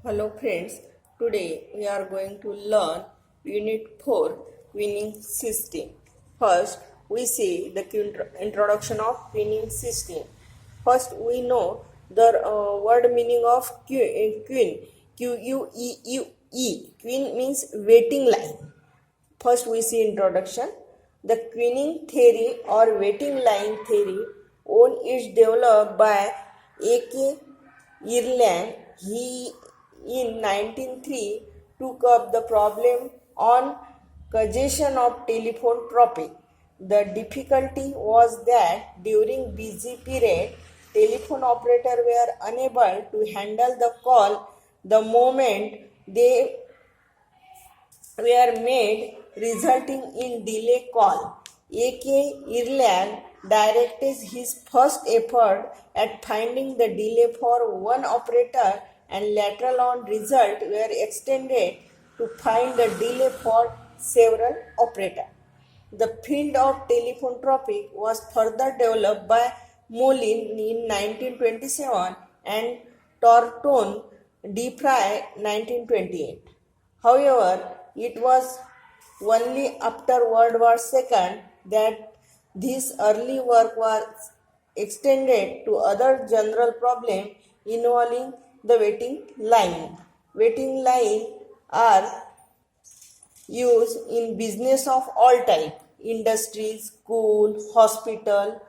Hello friends, today we are going to learn Unit 4 Queuing System. First, we see the introduction of queuing system. First, we know the word meaning of queen. Q-U-E-U-E. Queen means waiting line. First, we see introduction. The queuing theory or waiting line theory one is developed by A.K. Ireland. He in 1903 took up the problem on congestion of telephone traffic. The difficulty was that during busy period, telephone operators were unable to handle the call the moment they were made, resulting in delay call. A.K. Ireland directed his first effort at finding the delay for one operator, and later on results were extended to find the delay for several operators. The field of telephone traffic was further developed by Moulin in 1927 and Thornton de Prey 1928. However, it was only after World War II that this early work was extended to other general problems involving the waiting line. Waiting line are used in business of all type: industries, school, hospital,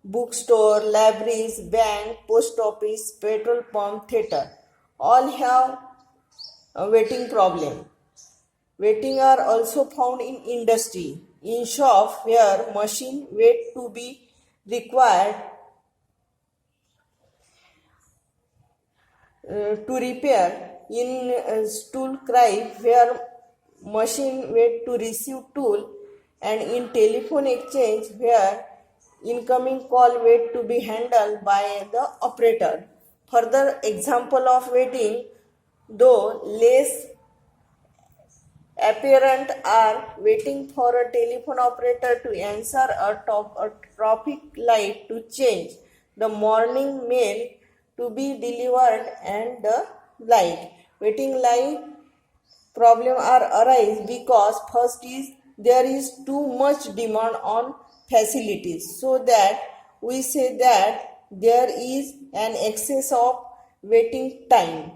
bookstore, libraries, bank, post office, petrol pump, theater. All have a waiting problem. Waiting are also found in industry, in shop where machine wait to be required to repair, in tool cry where machine wait to receive tool, and in telephone exchange where incoming call wait to be handled by the operator. Further example of waiting, though less apparent, are waiting for a telephone operator to answer a traffic light to change, the morning mail to be delivered, and the like. Waiting line problem are arise because first is there is too much demand on facilities, so that we say that there is an excess of waiting time,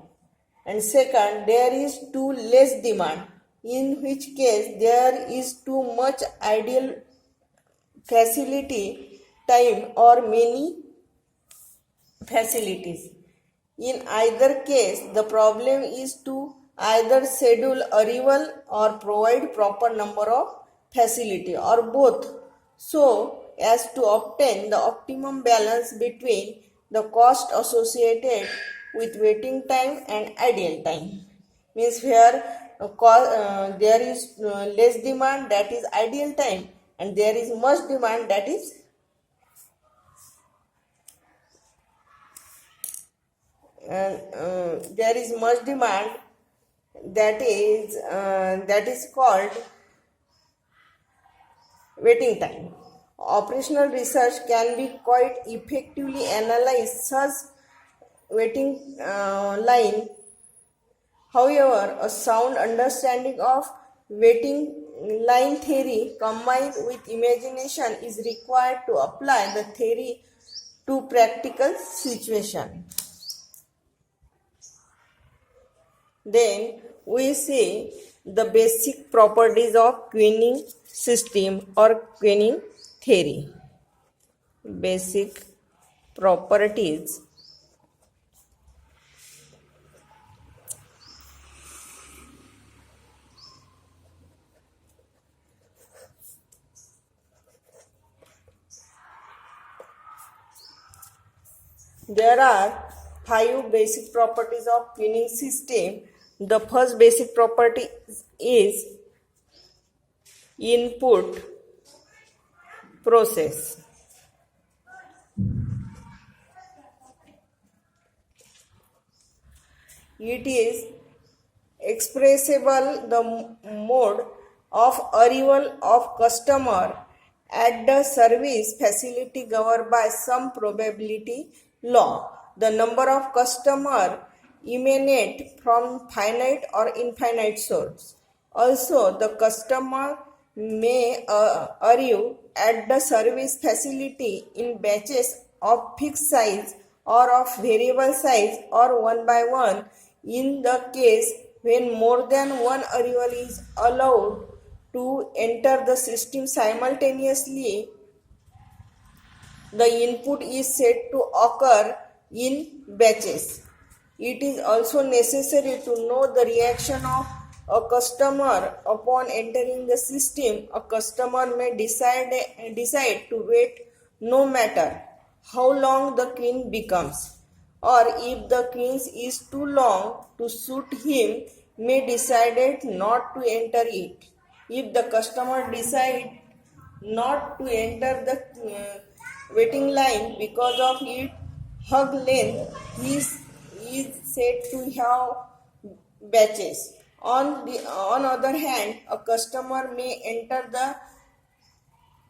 and second there is too less demand, in which case there is too much ideal facility time or many facilities. In either case, the problem is to either schedule arrival or provide proper number of facility, or both, so as to obtain the optimum balance between the cost associated with waiting time and ideal time. Means where there is less demand, that is ideal time, and there is much demand, that is there is much demand, that is called waiting time. Operational research can be quite effectively analyze such waiting line. However, a sound understanding of waiting line theory combined with imagination is required to apply the theory to practical situation. Then we see the basic properties of queuing system or queuing theory. Basic properties. There are 5 basic properties of queuing system. The first basic property is input process. It is expressible the mode of arrival of customer at the service facility governed by some probability law. The number of customer emanate from finite or infinite source. Also, the customer may arrive at the service facility in batches of fixed size or of variable size or one by one. In the case when more than one arrival is allowed to enter the system simultaneously, the input is said to occur in batches. It is also necessary to know the reaction of a customer upon entering the system. A customer may decide to wait no matter how long the queue becomes, or if the queue is too long to suit him, may decide not to enter it. If the customer decides not to enter the waiting line because of its hug length, is said to have batches. On other hand, a customer may enter the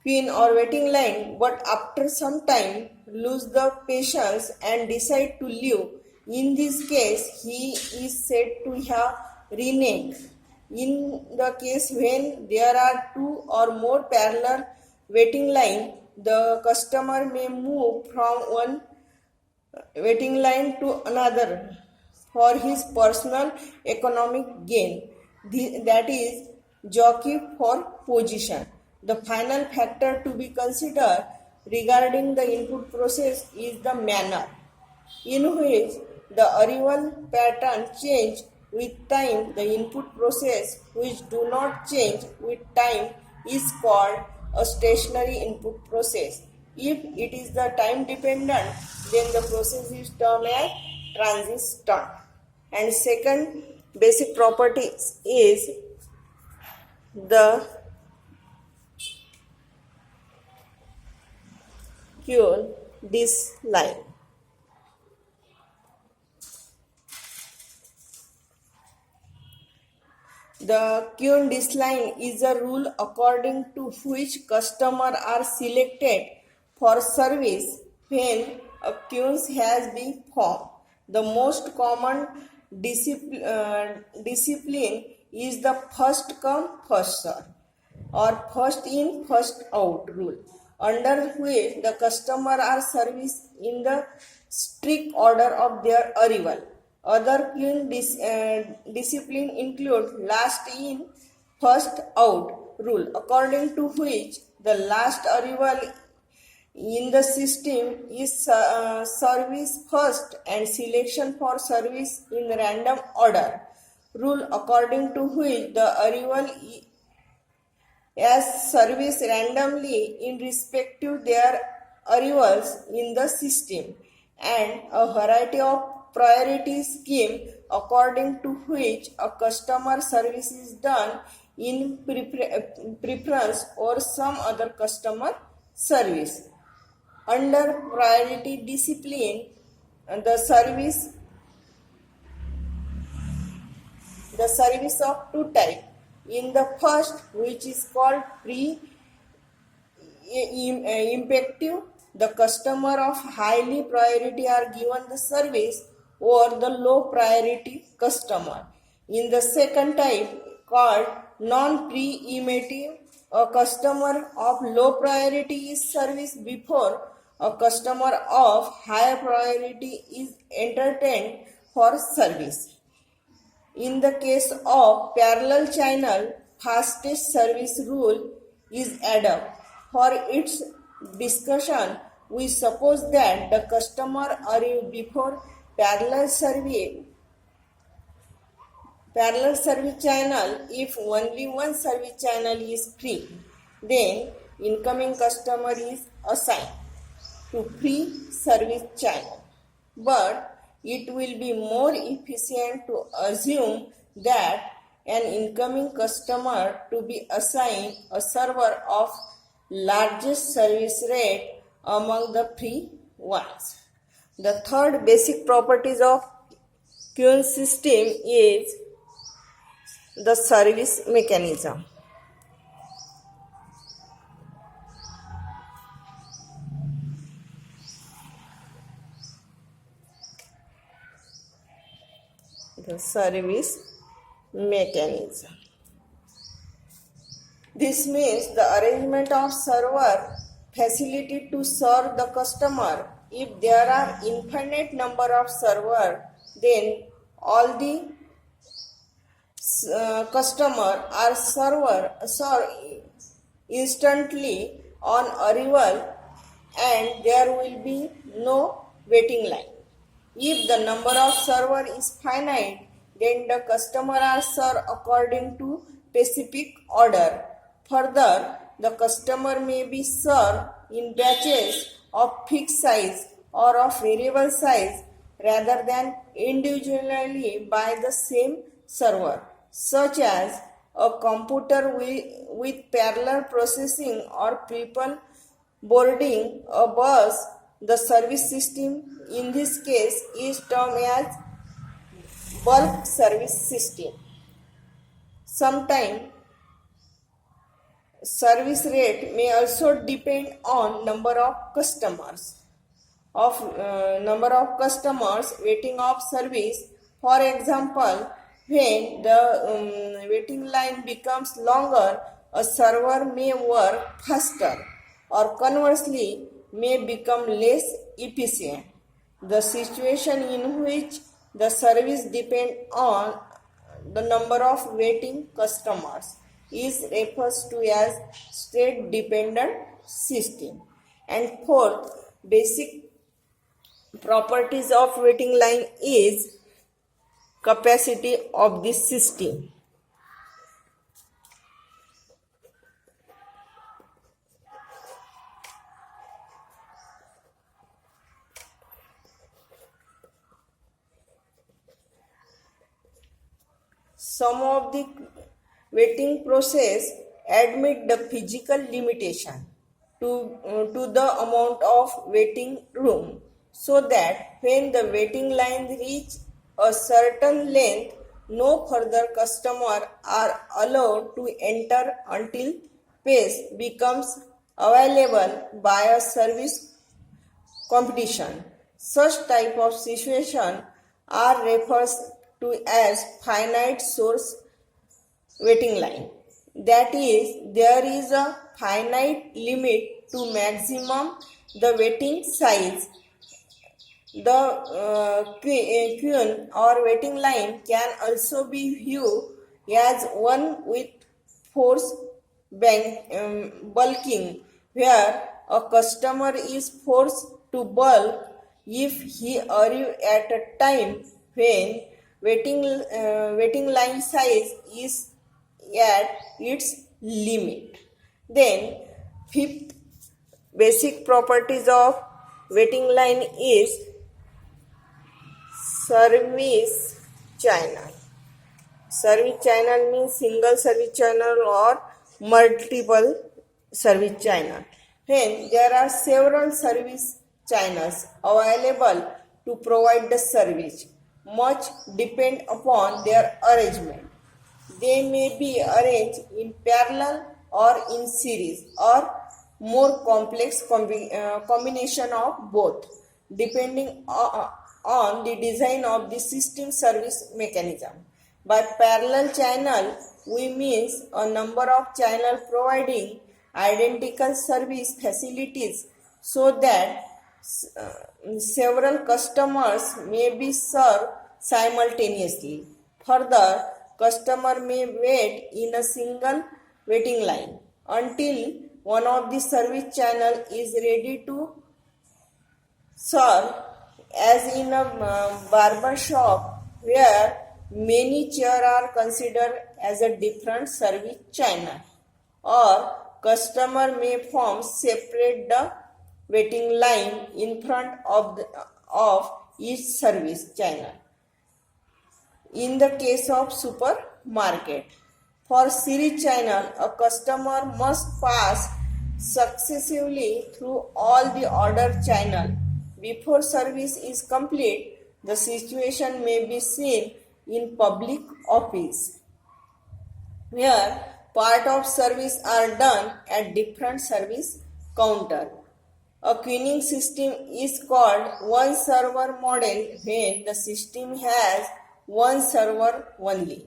queue or waiting line, but after some time lose the patience and decide to leave. In this case, he is said to have reneged. In the case when there are two or more parallel waiting line, the customer may move from one waiting line to another for his personal economic gain, that is, jockey for position. The final factor to be considered regarding the input process is the manner in which the arrival pattern change with time. The input process which do not change with time is called a stationary input process. If it is the time dependent, then the process is termed as transistor. And second basic property is the Kuhn line. The Kuhn line is a rule according to which customers are selected for service when a queue has been formed. The most common discipline is the first come first serve or first in first out rule, under which the customer are serviced in the strict order of their arrival. Other discipline include last in first out rule, according to which the last arrival in the system is service first and selection for service in random order rule, according to which the arrival as service randomly in respect to their arrivals in the system, and a variety of priority scheme according to which a customer service is done in preference or some other customer service. Under priority discipline, the service of two types. In the first, which is called pre-impective, the customer of highly priority are given the service over the low priority customer. In the second type, called non-pre-emptive, a customer of low priority is serviced before a customer of higher priority is entertained for service. In the case of parallel channel, fastest service rule is adopted. For its discussion, we suppose that the customer arrives before parallel service channel. If only one service channel is free, then incoming customer is assigned to free service channel. But it will be more efficient to assume that an incoming customer to be assigned a server of largest service rate among the free ones. The third basic properties of queue system is the service mechanism. the service mechanism. This means the arrangement of server facility to serve the customer. If there are infinite number of servers, then all the customer are served instantly on arrival, and there will be no waiting line. If the number of server is finite, then the customer are served according to specific order. Further, the customer may be served in batches of fixed size or of variable size rather than individually by the same server, such as a computer with parallel processing or people boarding a bus. The service system in this case is termed as bulk service system. Sometimes service rate may also depend on number of customers waiting of service. For example, when the waiting line becomes longer, a server may work faster or conversely may become less efficient. The situation in which the service depends on the number of waiting customers is referred to as state dependent system. And fourth basic properties of waiting line is capacity of this system. Some of the waiting process admit the physical limitation to the amount of waiting room, so that when the waiting line reach a certain length, no further customer are allowed to enter until space becomes available by a service competition. Such type of situation are referred to as finite source waiting line. That is, there is a finite limit to maximum the waiting size. The queue or waiting line can also be viewed as one with force bulking, where a customer is forced to bulk if he arrives at a time when waiting line size is at its limit. Then, fifth basic properties of waiting line is service channel. Service channel means single service channel or multiple service channel. When there are several service channels available to provide the service, much depend upon their arrangement. They may be arranged in parallel or in series or more complex combination of both, depending on the design of the system service mechanism. By parallel channel, we mean a number of channels providing identical service facilities so that several customers may be served simultaneously. Further, customer may wait in a single waiting line until one of the service channel is ready to serve, as in a barber shop where many chairs are considered as a different service channel, or customer may form separate the waiting line in front of each service channel. In the case of supermarket, for series channel, a customer must pass successively through all the order channel before service is complete. The situation may be seen in public office, where part of service are done at different service counter. A queuing system is called one server model when the system has one server only,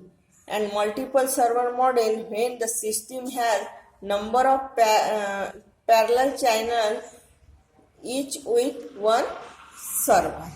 and multiple server model when the system has number of parallel channels each with one server.